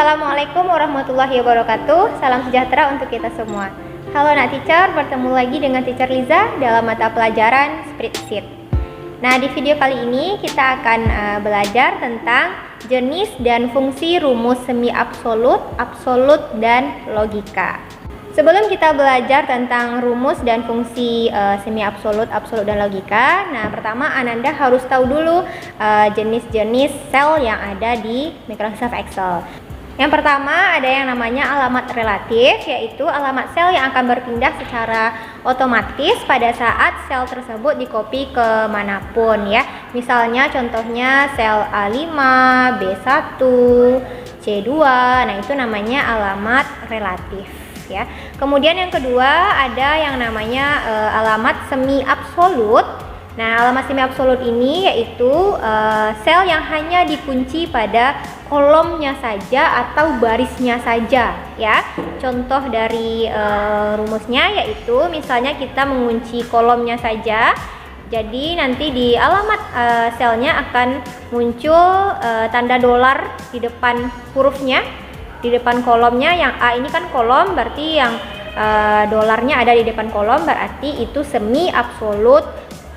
Assalamualaikum warahmatullahi wabarakatuh. Salam sejahtera untuk kita semua. Halo Nak Teacher, bertemu lagi dengan Teacher Liza dalam mata pelajaran Spreadsheet. Nah, di video kali ini kita akan belajar tentang jenis dan fungsi rumus semi absolut, absolut, dan logika. Sebelum kita belajar tentang rumus dan fungsi semi absolut, absolut, dan logika, nah pertama Ananda harus tahu dulu jenis-jenis sel yang ada di Microsoft Excel. Yang pertama ada yang namanya alamat relatif, yaitu alamat sel yang akan berpindah secara otomatis pada saat sel tersebut dikopi ke manapun ya. Misalnya contohnya sel A5, B1, C2, nah itu namanya alamat relatif ya. Kemudian yang kedua ada yang namanya alamat semi absolut. Nah, alamat semi absolut ini yaitu sel yang hanya dikunci pada kolomnya saja atau barisnya saja ya. Contoh dari rumusnya yaitu misalnya kita mengunci kolomnya saja. Jadi nanti di alamat selnya akan muncul tanda dolar di depan hurufnya, di depan kolomnya. Yang A ini kan kolom, berarti yang dolarnya ada di depan kolom, berarti itu semi absolut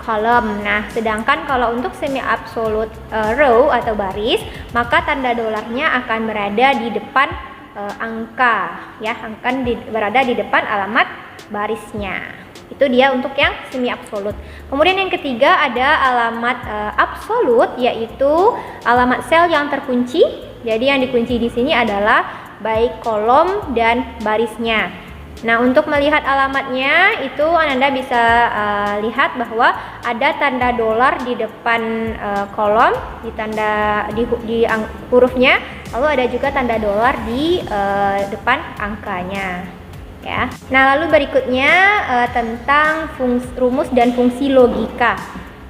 kolom. Nah, sedangkan kalau untuk semi absolut row atau baris, maka tanda dolarnya akan berada di depan angka ya, akan berada di depan alamat barisnya. Itu dia untuk yang semi absolut. Kemudian yang ketiga ada alamat absolut, yaitu alamat sel yang terkunci. Jadi yang dikunci di sini adalah baik kolom dan barisnya. Nah, untuk melihat alamatnya itu Anda bisa lihat bahwa ada tanda dolar di depan kolom, di hurufnya, lalu ada juga tanda dolar di depan angkanya ya. Nah, lalu berikutnya tentang rumus dan fungsi logika.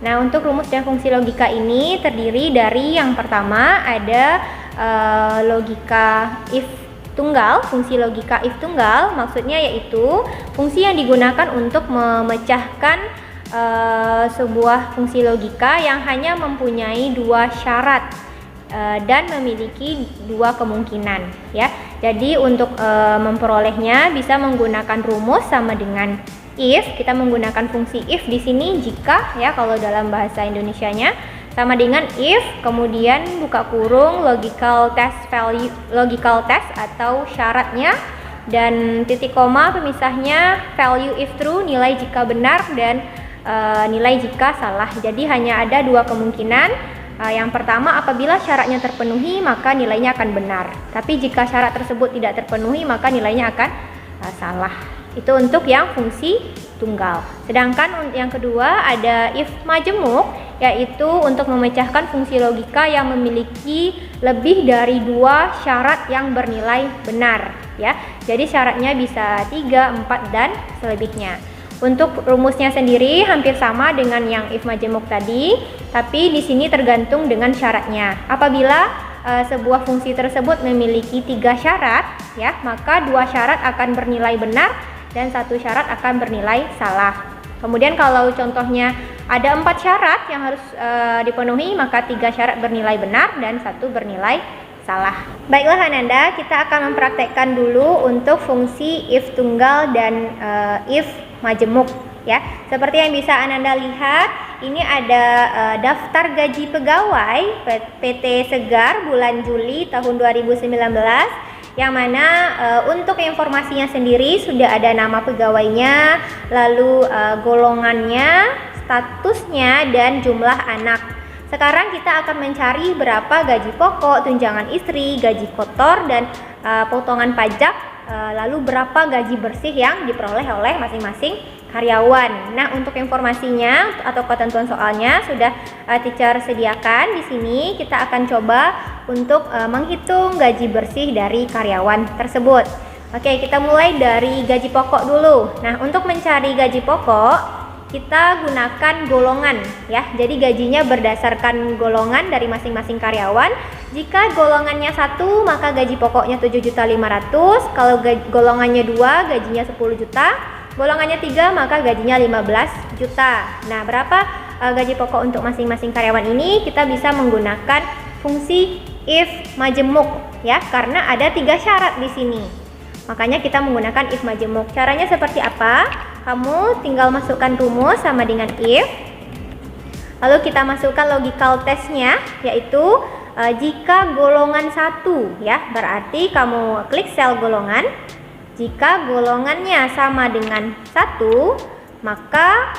Nah, untuk rumus dan fungsi logika ini terdiri dari yang pertama ada logika if tunggal. Fungsi logika if tunggal maksudnya yaitu fungsi yang digunakan untuk memecahkan sebuah fungsi logika yang hanya mempunyai dua syarat dan memiliki dua kemungkinan ya. Jadi untuk memperolehnya bisa menggunakan rumus sama dengan if. Kita menggunakan fungsi if di sini jika ya, kalau dalam bahasa Indonesianya sama dengan if, kemudian buka kurung logical test value, logical test atau syaratnya, dan titik koma pemisahnya value if true, nilai jika benar, dan nilai jika salah. Jadi hanya ada dua kemungkinan. Yang pertama, apabila syaratnya terpenuhi maka nilainya akan benar, tapi jika syarat tersebut tidak terpenuhi maka nilainya akan salah. Itu untuk yang fungsi tunggal. Sedangkan yang kedua ada if majemuk, yaitu untuk memecahkan fungsi logika yang memiliki lebih dari dua syarat yang bernilai benar ya. Jadi syaratnya bisa 3, 4, dan selebihnya. Untuk rumusnya sendiri hampir sama dengan yang if majemuk tadi, tapi di sini tergantung dengan syaratnya. Apabila sebuah fungsi tersebut memiliki 3 syarat ya, maka 2 syarat akan bernilai benar dan 1 syarat akan bernilai salah. Kemudian kalau contohnya ada 4 syarat yang harus dipenuhi, maka 3 syarat bernilai benar dan 1 bernilai salah. Baiklah Ananda, kita akan mempraktekkan dulu untuk fungsi if tunggal dan if majemuk ya. Seperti yang bisa Ananda lihat, ini ada daftar gaji pegawai PT Segar bulan Juli tahun 2019, yang mana untuk informasinya sendiri sudah ada nama pegawainya, lalu golongannya, statusnya, dan jumlah anak. Sekarang kita akan mencari berapa gaji pokok, tunjangan istri, gaji kotor, dan potongan pajak, lalu berapa gaji bersih yang diperoleh oleh masing-masing karyawan. Nah, untuk informasinya atau ketentuan soalnya sudah teacher sediakan di sini. Kita akan coba untuk menghitung gaji bersih dari karyawan tersebut. Oke, kita mulai dari gaji pokok dulu. Nah, untuk mencari gaji pokok kita gunakan golongan ya. Jadi gajinya berdasarkan golongan dari masing-masing karyawan. Jika golongannya 1 maka gaji pokoknya 7.500.000. Kalau golongannya 2 gajinya 10 juta. Golongannya 3 maka gajinya 15 juta. Nah, berapa gaji pokok untuk masing-masing karyawan ini? Kita bisa menggunakan fungsi if majemuk ya, karena ada 3 syarat di sini. Makanya kita menggunakan if majemuk. Caranya seperti apa? Kamu tinggal masukkan rumus sama dengan if. Lalu kita masukkan logical testnya, yaitu jika golongan 1 ya, berarti kamu klik sel golongan. Jika golongannya sama dengan 1, maka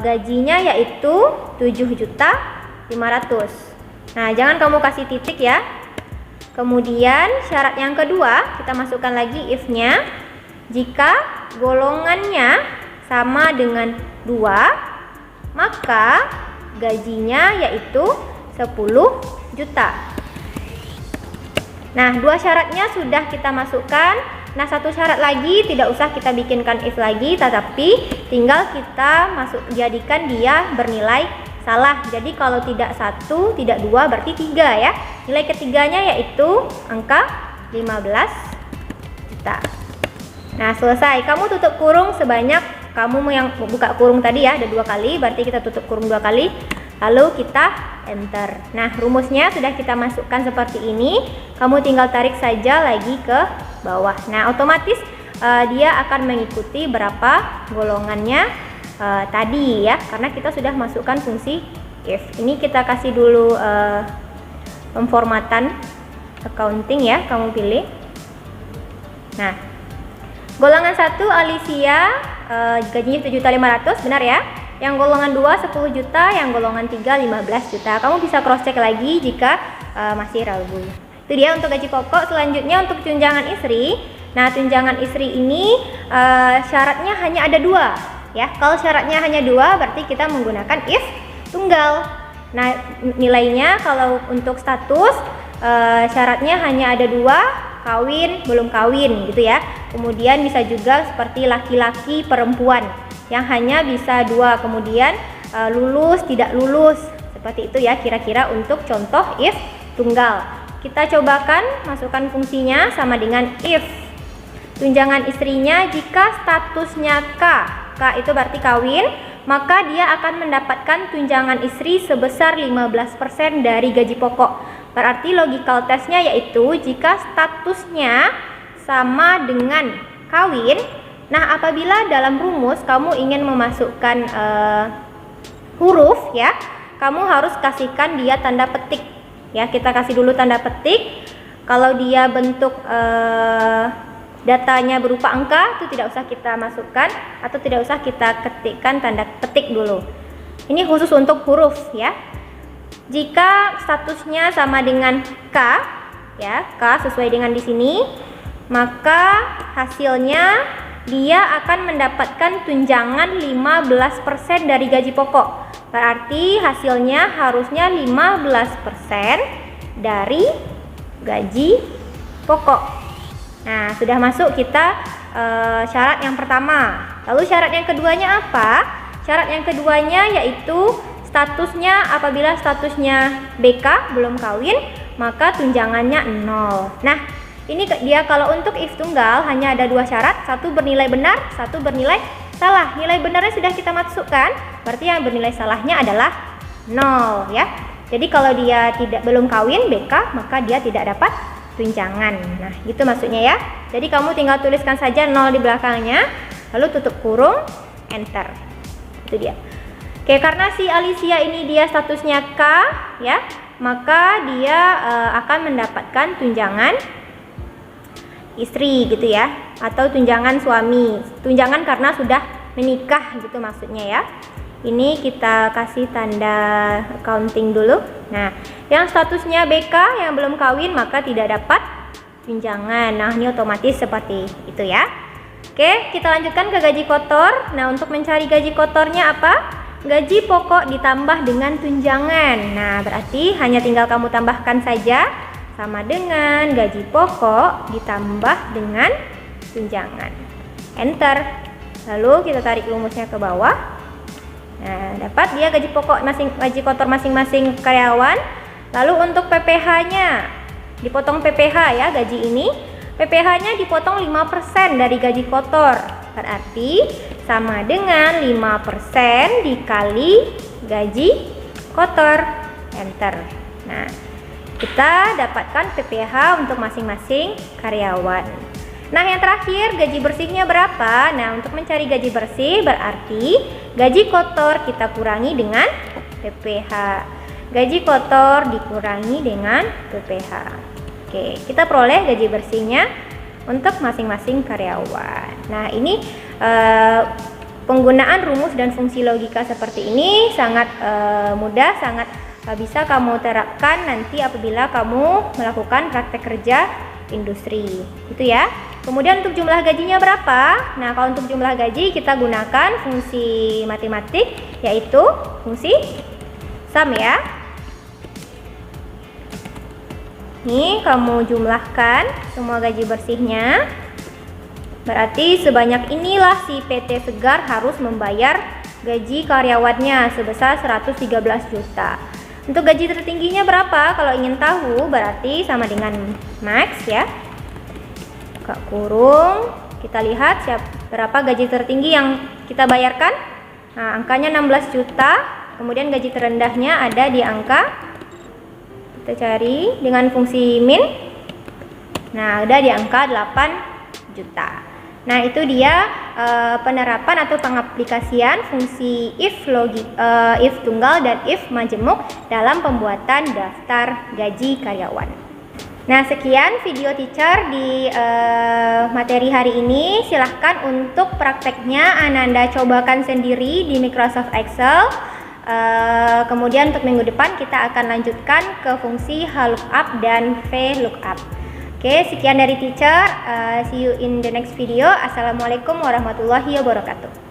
gajinya yaitu 7.500.000. Nah, jangan kamu kasih titik ya. Kemudian syarat yang kedua, kita masukkan lagi if-nya. Jika golongannya sama dengan 2, maka gajinya yaitu 10 juta. Nah, 2 syaratnya sudah kita masukkan. Nah, 1 syarat lagi tidak usah kita bikinkan if lagi, tetapi tinggal kita jadikan dia bernilai salah. Jadi kalau tidak 1, tidak 2, berarti 3 ya. Nilai ketiganya yaitu angka 15 juta. Nah, selesai. Kamu tutup kurung sebanyak, kamu yang buka kurung tadi ya, ada 2 kali, berarti kita tutup kurung 2 kali. Lalu kita enter. Nah, rumusnya sudah kita masukkan seperti ini. Kamu tinggal tarik saja lagi ke bawah. Nah, otomatis dia akan mengikuti berapa golongannya tadi ya, karena kita sudah masukkan fungsi if. Ini kita kasih dulu pemformatan accounting ya, kamu pilih. Nah, golongan 1 Alicia gajinya 7.500.000, benar ya. Yang golongan 2 10 juta, yang golongan 3 15 juta. Kamu bisa cross check lagi jika masih ragu. Itu dia untuk gaji pokok. Selanjutnya untuk tunjangan istri. Nah, tunjangan istri ini syaratnya hanya ada 2 ya. Kalau syaratnya hanya 2, berarti kita menggunakan if tunggal. Nah, nilainya kalau untuk status syaratnya hanya ada 2, kawin, belum kawin gitu ya. Kemudian bisa juga seperti laki-laki, perempuan yang hanya bisa 2, kemudian lulus, tidak lulus, seperti itu ya kira-kira untuk contoh if tunggal. Kita cobakan masukkan fungsinya sama dengan if tunjangan istrinya jika statusnya K itu berarti kawin, maka dia akan mendapatkan tunjangan istri sebesar 15% dari gaji pokok. Berarti logical testnya yaitu jika statusnya sama dengan kawin. Nah, apabila dalam rumus kamu ingin memasukkan huruf ya, kamu harus kasihkan dia tanda petik ya. Kita kasih dulu tanda petik. Kalau dia bentuk datanya berupa angka, itu tidak usah kita masukkan atau tidak usah kita ketikkan tanda petik dulu. Ini khusus untuk huruf ya. Jika statusnya sama dengan K ya, K sesuai dengan di sini, maka hasilnya dia akan mendapatkan tunjangan 15% dari gaji pokok. Berarti hasilnya harusnya 15% dari gaji pokok. Nah, sudah masuk kita syarat yang pertama. Lalu syarat yang keduanya apa? Syarat yang keduanya yaitu statusnya, apabila statusnya BK belum kawin, maka tunjangannya 0. Nah, ini dia kalau untuk if tunggal hanya ada 2 syarat, 1 bernilai benar, 1 bernilai salah. Nilai benarnya sudah kita masukkan, berarti yang bernilai salahnya adalah 0 ya. Jadi kalau dia belum kawin BK, maka dia tidak dapat tunjangan. Nah, gitu maksudnya ya. Jadi kamu tinggal tuliskan saja 0 di belakangnya, lalu tutup kurung, enter. Itu dia. Oke, karena si Alicia ini dia statusnya K ya, maka dia akan mendapatkan tunjangan istri gitu ya, atau tunjangan suami, tunjangan karena sudah menikah gitu maksudnya ya. Ini kita kasih tanda accounting dulu. Nah, yang statusnya BK yang belum kawin maka tidak dapat tunjangan. Nah, ini otomatis seperti itu ya. Oke, kita lanjutkan ke gaji kotor. Nah, untuk mencari gaji kotornya apa? Gaji pokok ditambah dengan tunjangan. Nah, berarti hanya tinggal kamu tambahkan saja sama dengan gaji pokok ditambah dengan tunjangan. Enter. Lalu kita tarik rumusnya ke bawah. Nah, dapat dia gaji pokok gaji kotor masing-masing karyawan. Lalu untuk PPh-nya dipotong PPh ya, gaji ini PPh-nya dipotong 5% dari gaji kotor. Berarti sama dengan 5% dikali gaji kotor. Enter. Nah, kita dapatkan PPh untuk masing-masing karyawan. Nah, yang terakhir gaji bersihnya berapa? Nah, untuk mencari gaji bersih berarti gaji kotor kita kurangi dengan PPh. Gaji kotor dikurangi dengan PPh. Oke, kita peroleh gaji bersihnya untuk masing-masing karyawan. Nah, ini penggunaan rumus dan fungsi logika seperti ini sangat mudah, sangat bisa kamu terapkan nanti apabila kamu melakukan praktek kerja industri. Itu ya. Kemudian untuk jumlah gajinya berapa? Nah, kalau untuk jumlah gaji kita gunakan fungsi matematik, yaitu fungsi sum ya. Nih, kamu jumlahkan semua gaji bersihnya. Berarti sebanyak inilah si PT Segar harus membayar gaji karyawannya sebesar 113 juta. Untuk gaji tertingginya berapa? Kalau ingin tahu berarti sama dengan max ya. Buka kurung, kita lihat berapa gaji tertinggi yang kita bayarkan. Nah, angkanya 16 juta. Kemudian gaji terendahnya ada di angka, kita cari dengan fungsi min. Nah, ada di angka 8 juta. Nah, itu dia penerapan atau pengaplikasian fungsi if tunggal dan if majemuk dalam pembuatan daftar gaji karyawan. Nah, sekian video teacher di materi hari ini. Silahkan untuk prakteknya Ananda cobakan sendiri di Microsoft Excel. Kemudian untuk minggu depan kita akan lanjutkan ke fungsi HLOOKUP dan VLOOKUP. Oke, sekian dari teacher. See you in the next video. Assalamualaikum warahmatullahi wabarakatuh.